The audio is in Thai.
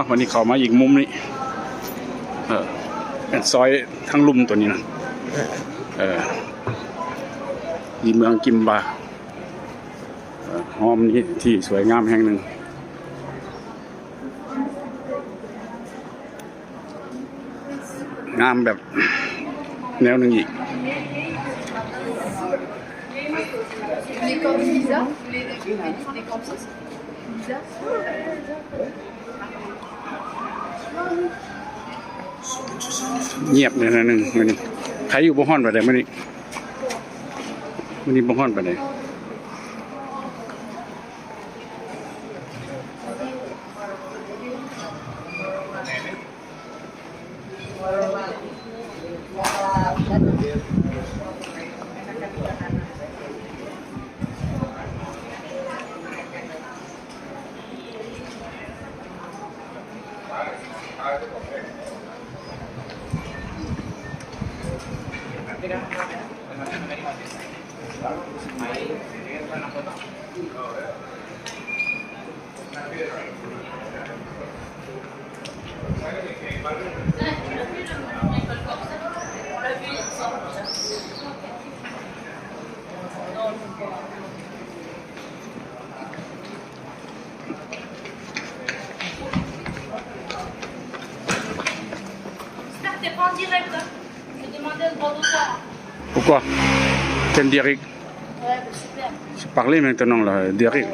วันนี้เขามาอีกมุมนี้เป็นซอยทั้งลุ่มตัวนี้นะดีเมืองกิมบาห้อมนี้ที่สวยงามแห่งหนึ่งงามแบบแนวหนึ่งอีกเงียบเลยนะหนึ่งวันนี้ใครอยู่บ้านไปไหนวันนี้บ้านไปไหนT'es pas en direct, hein. Je vais demander le droit d'auteur. Pourquoi? T'es Derrick? Ouais, bah super. Je parlais maintenant là, Derrick.